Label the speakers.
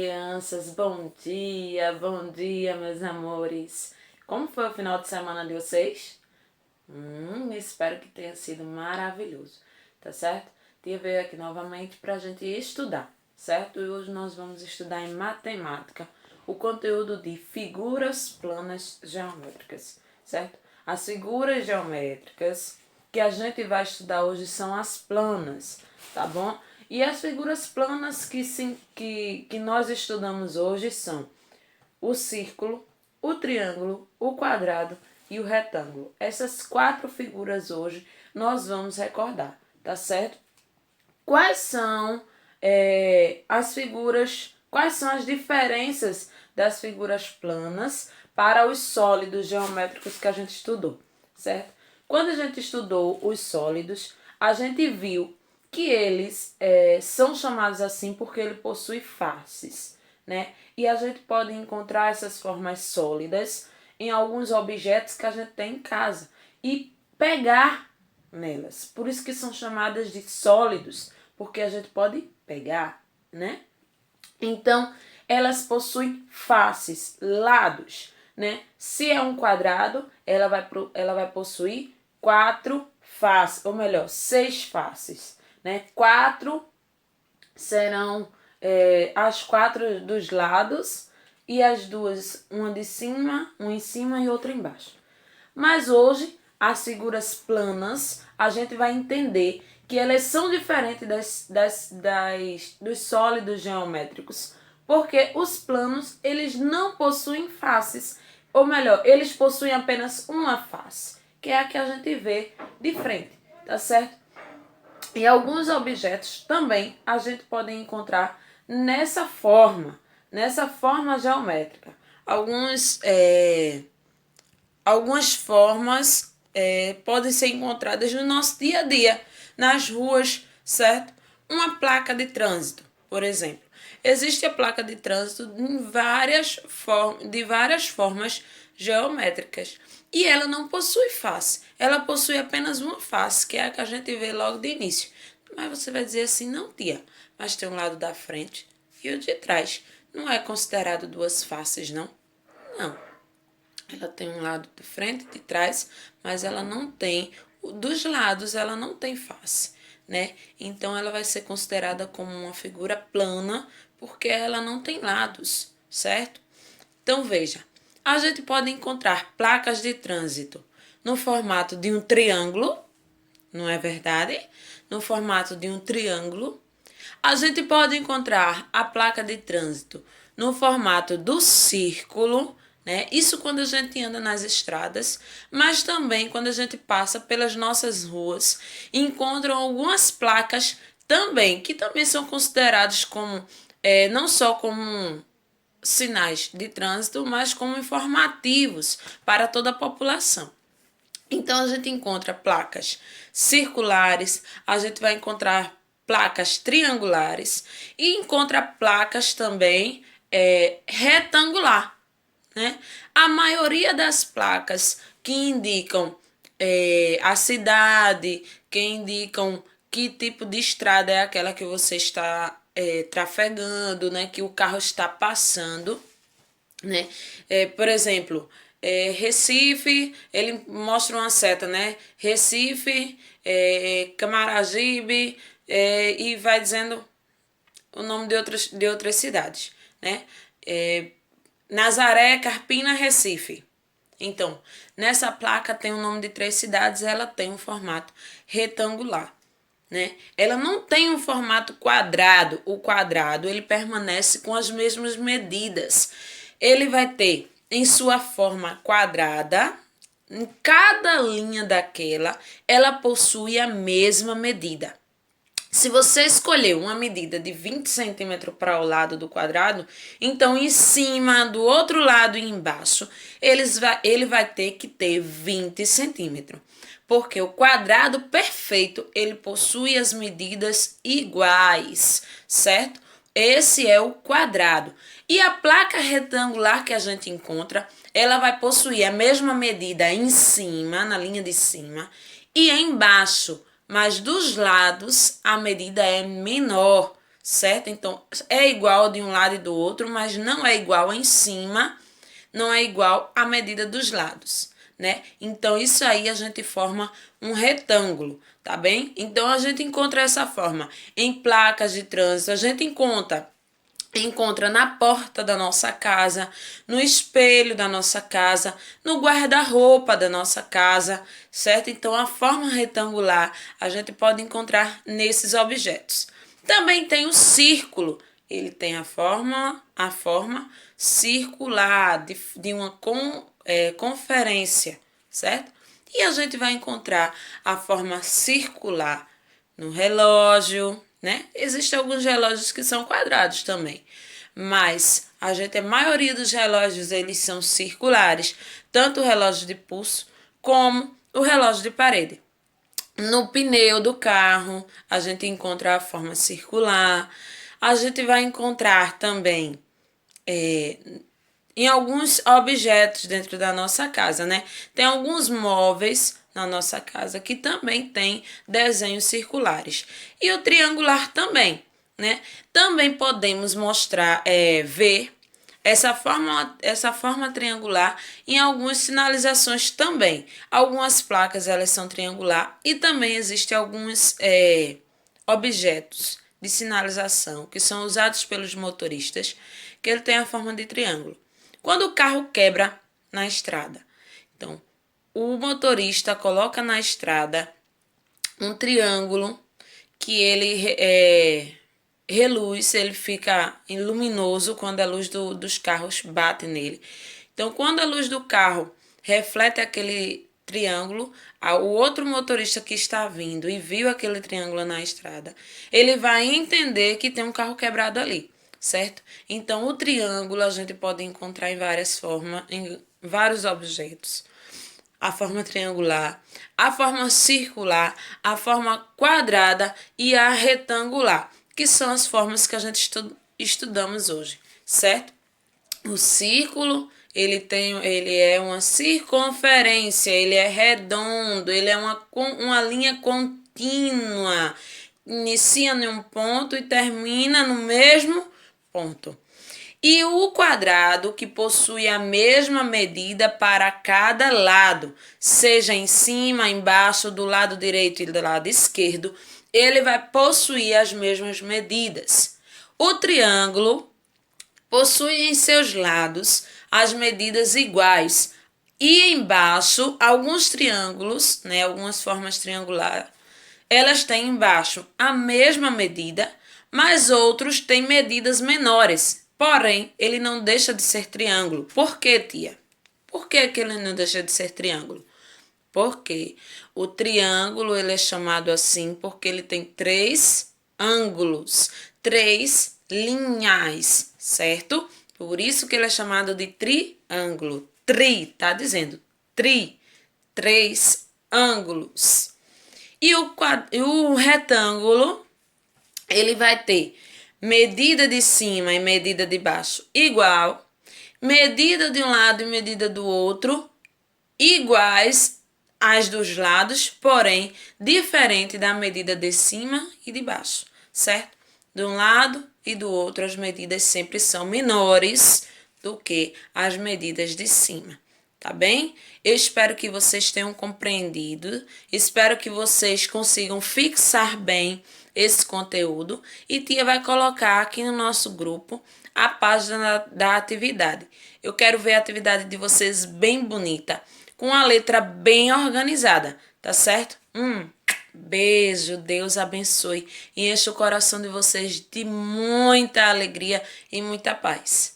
Speaker 1: crianças, bom dia, meus amores. Como foi o final de semana de vocês? Espero que tenha sido maravilhoso, tá certo? Tia veio aqui novamente para a gente estudar, certo? E hoje nós vamos estudar em matemática o conteúdo de figuras planas geométricas, certo? As figuras geométricas que a gente vai estudar hoje são as planas, tá bom? E as figuras planas que nós estudamos hoje são o círculo, o triângulo, o quadrado e o retângulo. Essas 4 figuras hoje nós vamos recordar, tá certo? Quais são quais são as diferenças das figuras planas para os sólidos geométricos que a gente estudou, certo? Quando a gente estudou os sólidos, a gente viu que eles são chamados assim porque ele possui faces, né? E a gente pode encontrar essas formas sólidas em alguns objetos que a gente tem em casa e pegar nelas. Por isso que são chamadas de sólidos, porque a gente pode pegar, né? Então, elas possuem faces, lados, né? Se é um quadrado, ela vai possuir 4 faces, ou melhor, 6 faces, né? 4 serão as 4 dos lados e as duas, uma em cima e outra embaixo. Mas hoje, as figuras planas, a gente vai entender que elas são diferentes dos sólidos geométricos, porque os planos, eles não possuem faces, ou melhor, eles possuem apenas uma face, que é a que a gente vê de frente, tá certo? E alguns objetos também a gente pode encontrar nessa forma geométrica. Algumas formas podem ser encontradas no nosso dia a dia, nas ruas, certo? Uma placa de trânsito, por exemplo. Existe a placa de trânsito de várias formas geométricas. E ela não possui face. Ela possui apenas uma face, que é a que a gente vê logo de início. Mas você vai dizer assim, não, tia, mas tem um lado da frente e o de trás. Não é considerado duas faces, não? Não. Ela tem um lado de frente e de trás, mas ela não tem, dos lados ela não tem face, né? Então ela vai ser considerada como uma figura plana, porque ela não tem lados, certo? Então veja, a gente pode encontrar placas de trânsito no formato de um triângulo, não é verdade? No formato de um triângulo. A gente pode encontrar a placa de trânsito no formato do círculo, né? Isso quando a gente anda nas estradas, mas também quando a gente passa pelas nossas ruas, encontram algumas placas também, que também são consideradas como, não só como sinais de trânsito, mas como informativos para toda a população. Então, a gente encontra placas circulares, a gente vai encontrar placas triangulares e encontra placas também retangular, né? A maioria das placas que indicam a cidade, que indicam que tipo de estrada é aquela que você está trafegando, né? Que o carro está passando, né? Por exemplo, Recife, ele mostra uma seta, né? Recife, Camaragibe, e vai dizendo o nome de outras cidades, né? Nazaré, Carpina, Recife. Então, nessa placa tem o nome de 3 cidades, ela tem um formato retangular, né? Ela não tem um formato quadrado. O quadrado, ele permanece com as mesmas medidas. Ele vai ter em sua forma quadrada, em cada linha daquela, ela possui a mesma medida. Se você escolher uma medida de 20 centímetros para o lado do quadrado, então em cima, do outro lado e embaixo, ele vai ter que ter 20 centímetros. Porque o quadrado perfeito, ele possui as medidas iguais, certo? Esse é o quadrado. E a placa retangular que a gente encontra, ela vai possuir a mesma medida em cima, na linha de cima, e embaixo, mas dos lados a medida é menor, certo? Então, é igual de um lado e do outro, mas não é igual em cima, não é igual à medida dos lados, né? Então, isso aí a gente forma um retângulo, tá bem? Então, a gente encontra essa forma em placas de trânsito, a gente encontra na porta da nossa casa, no espelho da nossa casa, no guarda-roupa da nossa casa, certo? Então, a forma retangular a gente pode encontrar nesses objetos. Também tem o círculo, ele tem a forma circular de uma conferência, certo? E a gente vai encontrar a forma circular no relógio, né? Existem alguns relógios que são quadrados também, mas a maioria dos relógios eles são circulares, tanto o relógio de pulso como o relógio de parede. No pneu do carro, a gente encontra a forma circular. A gente vai encontrar também em alguns objetos dentro da nossa casa, né? Tem alguns móveis na nossa casa que também tem desenhos circulares. E o triangular também, né? Também podemos mostrar, ver essa forma triangular em algumas sinalizações também. Algumas placas elas são triangular e também existem alguns objetos de sinalização que são usados pelos motoristas que ele tem a forma de triângulo. Quando o carro quebra na estrada, então o motorista coloca na estrada um triângulo que ele reluz, ele fica luminoso quando a luz dos carros bate nele. Então, quando a luz do carro reflete aquele triângulo, o outro motorista que está vindo e viu aquele triângulo na estrada, ele vai entender que tem um carro quebrado ali, certo? Então, o triângulo a gente pode encontrar em várias formas, em vários objetos. A forma triangular, a forma circular, a forma quadrada e a retangular, que são as formas que a gente estudamos hoje, certo? O círculo, ele é uma circunferência, ele é redondo, ele é uma linha contínua, inicia em um ponto e termina no mesmo ponto. E o quadrado, que possui a mesma medida para cada lado, seja em cima, embaixo, do lado direito e do lado esquerdo, ele vai possuir as mesmas medidas. O triângulo possui em seus lados as medidas iguais. E embaixo, alguns triângulos, né, algumas formas triangulares, elas têm embaixo a mesma medida, mas outros têm medidas menores. Porém, ele não deixa de ser triângulo. Por quê, tia? Por que ele não deixa de ser triângulo? Porque o triângulo ele é chamado assim porque ele tem 3 ângulos, 3 linhas, certo? Por isso que ele é chamado de triângulo. Tá dizendo tri, 3 ângulos. E o retângulo, ele vai ter medida de cima e medida de baixo igual, medida de um lado e medida do outro iguais as dos lados, porém diferente da medida de cima e de baixo, certo? De um lado e do outro as medidas sempre são menores do que as medidas de cima, tá bem? Eu espero que vocês tenham compreendido, espero que vocês consigam fixar bem esse conteúdo e tia vai colocar aqui no nosso grupo a página da atividade. Eu quero ver a atividade de vocês bem bonita, com a letra bem organizada, tá certo? Beijo, Deus abençoe e enche o coração de vocês de muita alegria e muita paz.